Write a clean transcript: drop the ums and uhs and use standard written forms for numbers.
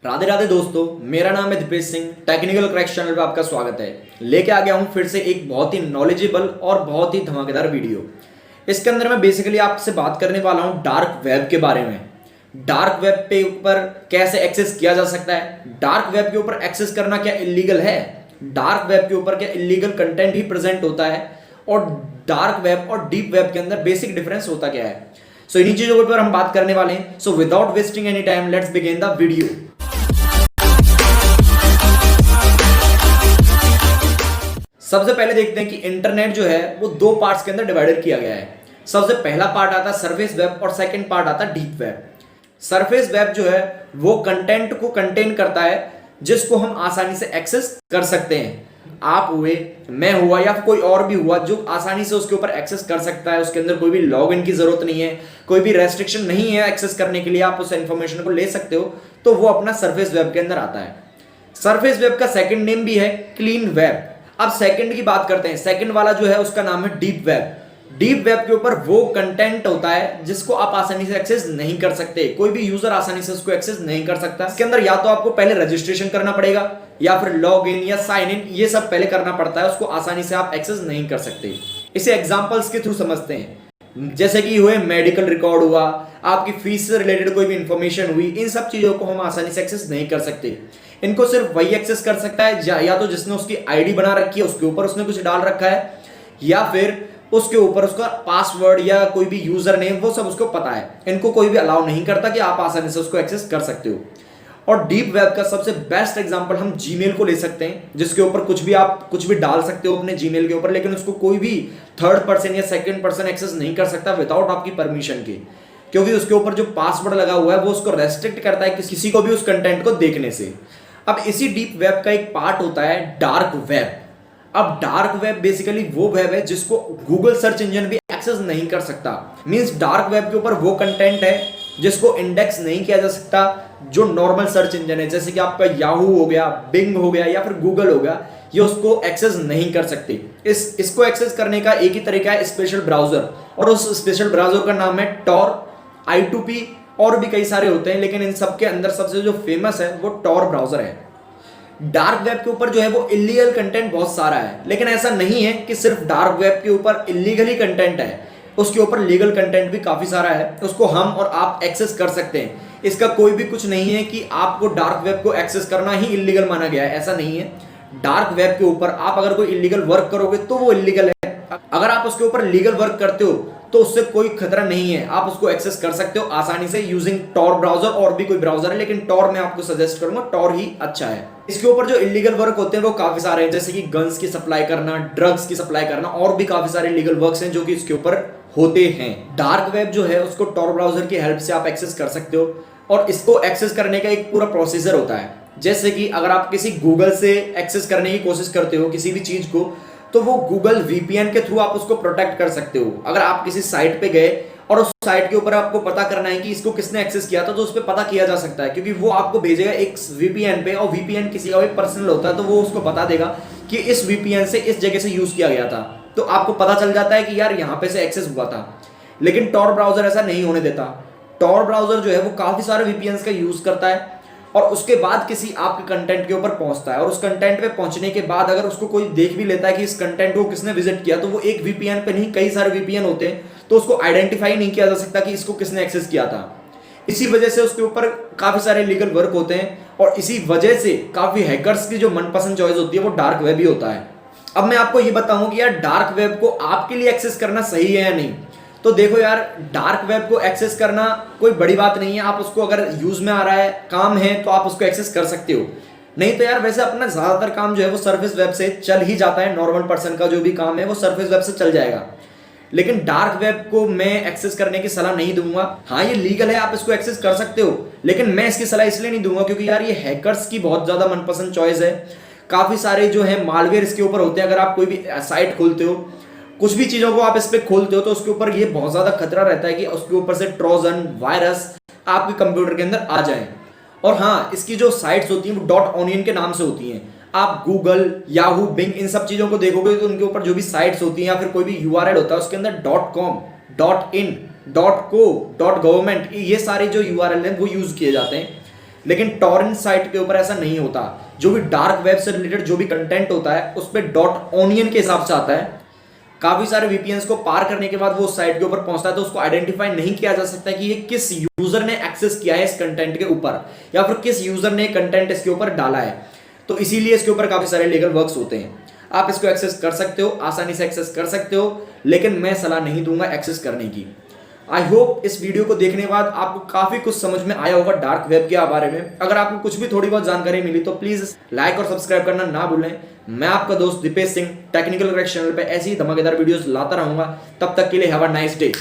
राधे राधे दोस्तों, मेरा नाम है Deepesh Singh. Technical Cracks channel पे आपका स्वागत है। लेके आ गया हूं फिर से एक बहुत ही नॉलेजेबल और बहुत ही धमाकेदार वीडियो। इसके अंदर मैं बेसिकली आपसे बात करने वाला हूं डार्क वेब के बारे में। डार्क वेब पे ऊपर कैसे एक्सेस किया जा सकता है, डार्क वेब के ऊपर एक्सेस करना क्या इलीगल है, डार्क वेब के ऊपर क्या इलीगल कंटेंट ही प्रेजेंट होता है, और डार्क वेब और डीप वेब के अंदर बेसिक डिफरेंस होता क्या है। सो इन्हीं चीजों के ऊपर हम बात करने वाले हैं। So without wasting any time, let's begin the video. सबसे पहले देखते हैं कि इंटरनेट जो है वो दो पार्ट्स के अंदर डिवाइडेड किया गया है। सबसे पहला पार्ट आता है सरफेस वेब और सेकंड पार्ट आता है डीप वेब। सरफेस वेब जो है वो कंटेंट को कंटेन करता है जिसको हम आसानी से एक्सेस कर सकते हैं। आप हुए, मैं हुआ या कोई और भी हुआ जो आसानी से उसके ऊपर एक्सेस कर सकता है। उसके अंदर कोई भी लॉगिन की जरूरत नहीं है, कोई भी रेस्ट्रिक्शन नहीं है एक्सेस करने के लिए, आप उस इंफॉर्मेशन को ले सकते हो। तो वो अपना सरफेस वेब के अंदर आता है। सरफेस वेब का सेकंड नेम भी है क्लीन वेब। अब सेकंड की बात करते हैं। सेकंड वाला जो है उसका नाम है डीप वेब। डीप वेब के ऊपर वो कंटेंट होता है जिसको आप आसानी से एक्सेस नहीं कर सकते, कोई भी यूजर आसानी से उसको एक्सेस नहीं कर सकता। इसके अंदर या तो आपको पहले रजिस्ट्रेशन करना पड़ेगा या फिर लॉग इन या साइन इन, ये सब पहले करना पड़ता है। उसको आसानी से आप एक्सेस नहीं कर सकते। इसे एग्जांपल्स के थ्रू समझते हैं, जैसे कि हुए मेडिकल रिकॉर्ड हुआ, आपकी फीस से रिलेटेड कोई भी इंफॉर्मेशन हुई, इन सब चीजों को हम आसानी से एक्सेस नहीं कर सकते। इनको सिर्फ वही एक्सेस कर सकता है या तो जिसने उसकी आईडी बना रखी है उसके ऊपर उसने कुछ डाल रखा है, या फिर उसके ऊपर उसका पासवर्ड या कोई भी यूजर नेम, वो सब उसको पता है। इनको कोई भी अलाउ नहीं करता कि आप आसानी से उसको एक्सेस कर सकते हो। और डीप वेब का सबसे बेस्ट एग्जांपल हम जीमेल को ले सकते हैं, जिसके ऊपर आप कुछ भी डाल सकते हो अपने जीमेल के ऊपर, लेकिन उसको कोई भी थर्ड पर्सन या सेकंड पर्सन एक्सेस नहीं कर सकता विदाउट आपकी परमिशन के, क्योंकि उसके ऊपर जो पासवर्ड लगा हुआ है वो उसको रेस्ट्रिक्ट करता है किसी को भी उस कंटेंट को देखने से। अब इसी डीप वेब का एक पार्ट होता है डार्क वेब। अब डार्क वेब बेसिकली वो वेब है जिसको गूगल सर्च इंजन भी एक्सेस नहीं कर सकता। मींस डार्क वेब के ऊपर वो कंटेंट है जिसको इंडेक्स नहीं किया जा सकता जो नॉर्मल सर्च इंजन है, जैसे कि आपका याहू हो गया, बिंग हो गया या फिर गूगल हो गया, ये उसको एक्सेस नहीं कर सकते। इसको एक्सेस करने का एक ही तरीका है, स्पेशल ब्राउजर, और उस स्पेशल ब्राउजर का नाम है टॉर, I2P, और भी कई सारे होते हैं, लेकिन इन सब के अंदर सबसे जो फेमस है वो टॉर ब्राउजर है। डार्क वेब के ऊपर जो है वो इलीगल कंटेंट बहुत सारा है, लेकिन ऐसा नहीं है कि सिर्फ डार्क वेब के ऊपर इलीगल ही कंटेंट है, उसके ऊपर लीगल कंटेंट भी काफी सारा है। उसको हम और आप एक्सेस कर सकते हैं। इसका कोई भी कुछ नहीं है कि आपको डार्क वेब को एक्सेस करना ही इलीगल माना गया है, ऐसा नहीं है। डार्क वेब के ऊपर आप अगर कोई इलीगल वर्क करोगे तो वो इलीगल है। अगर आप उसके ऊपर लीगल वर्क करते हो तो उससे कोई खतरा नहीं है, आप उसको एक्सेस कर सकते हो आसानी से यूजिंग टॉर ब्राउजर। और भी कोई ब्राउजर है, लेकिन टॉर मैं आपको सजेस्ट करूंगा, टॉर ही अच्छा है। इसके ऊपर जो इलीगल वर्क होते हैं वो काफी सारे हैं, जैसे कि गन्स की सप्लाई करना, ड्रग्स की सप्लाई करना, और भी काफी सारे लीगल वर्क्स हैं जो कि इसके ऊपर होते हैं। डार्क वेब जो है उसको टॉर ब्राउजर की हेल्प से आप एक्सेस कर सकते हो, और इसको एक्सेस करने का एक पूरा प्रोसीजर होता है। जैसे कि अगर आप किसी गूगल से एक्सेस करने की कोशिश करते हो किसी भी चीज को, तो वो गूगल VPN के थ्रू आप उसको प्रोटेक्ट कर सकते हो। अगर आप किसी साइट पे गए और उस साइट के ऊपर आपको पता करना है कि इसको किसने एक्सेस किया था, तो उस पर पता किया जा सकता है, क्योंकि वो आपको भेजेगा एक VPN पे, और VPN किसी का भी पर्सनल होता है, तो वो उसको बता देगा कि इस VPN से इस जगह से यूज किया गया था, तो आपको पता चल जाता है कि यार यहाँ पे से एक्सेस हुआ था। लेकिन टॉर ब्राउजर ऐसा नहीं होने देता। टॉर ब्राउजर जो है वो काफी सारे VPNs का यूज करता है और उसके बाद किसी आपके कंटेंट के ऊपर पहुंचता है, और उस कंटेंट पे पहुंचने के बाद अगर उसको कोई देख भी लेता है कि इस कंटेंट को किसने विजिट किया, तो वो एक VPN पे नहीं कई सारे VPN होते हैं, तो उसको आइडेंटिफाई नहीं किया जा सकता कि इसको किसने एक्सेस किया था। इसी वजह से उसके ऊपर काफी सारे लीगल वर्क होते हैं, और इसी वजह से काफी हैकर्स की जो मनपसंद चॉइस होती है वो डार्क वेब ही होता है। अब मैं आपको ये बताऊं कि यार डार्क वेब को आपके लिए एक्सेस करना सही है या नहीं। तो देखो यार, डार्क वेब को एक्सेस करना कोई बड़ी बात नहीं है। आप उसको अगर यूज में आ रहा है, काम है, तो आप उसको एक्सेस कर सकते हो। नहीं तो यार वैसे अपना ज्यादातर काम जो है वो सरफेस वेब से चल ही जाता है। नॉर्मल पर्सन का जो भी काम है वो सरफेस वेब से चल जाएगा। लेकिन डार्क वेब को मैं एक्सेस करने की सलाह नहीं दूंगा। हाँ, ये लीगल है, आप इसको एक्सेस कर सकते हो, लेकिन मैं इसकी सलाह इसलिए नहीं दूंगा क्योंकि यार ये हैकर्स की बहुत ज्यादा मनपसंद चॉइस है। काफी सारे जो है मालवेयर इसके ऊपर होते हैं। अगर आप कोई भी साइट खोलते हो, कुछ भी चीजों को आप इस पे खोलते हो, तो उसके ऊपर ये बहुत ज्यादा खतरा रहता है कि उसके ऊपर से ट्रोजन वायरस आपके कंप्यूटर के अंदर आ जाए। और हाँ, इसकी जो साइट्स होती हैं वो .onion के नाम से होती हैं। आप गूगल, याहू, बिंग, इन सब चीजों को देखोगे तो उनके ऊपर जो भी साइट्स होती हैं या फिर कोई भी URL होता है उसके अंदर .com, .in, .co, .government, ये सारे जो URL हैं वो यूज किए जाते हैं। लेकिन टॉरेंट साइट के ऊपर ऐसा नहीं होता। जो भी डार्क वेब से रिलेटेड जो भी कंटेंट होता है उस पर डॉट ऑनियन के हिसाब से आता है। काफी सारे वीपीएन्स को पार करने के बाद वो साइट के ऊपर पहुंचता है, तो उसको आइडेंटिफाई नहीं किया जा सकता कि ये किस यूजर ने एक्सेस किया है इस कंटेंट के ऊपर, या फिर किस यूजर ने कंटेंट इसके ऊपर डाला है। तो इसीलिए इसके ऊपर काफी सारे लीगल वर्क्स होते हैं। आप इसको एक्सेस कर सकते हो, आसानी से एक्सेस कर सकते हो, लेकिन मैं सलाह नहीं दूंगा एक्सेस करने की। आई होप इस वीडियो को देखने के बाद आपको काफी कुछ समझ में आया होगा डार्क वेब के बारे में। अगर आपको कुछ भी थोड़ी बहुत जानकारी मिली तो प्लीज लाइक और सब्सक्राइब करना ना भूलें। मैं आपका दोस्त Deepesh Singh Technical Cracks channel पे ऐसी ही धमाकेदार वीडियोस लाता रहूंगा। तब तक के लिए हैव अ नाइस डे।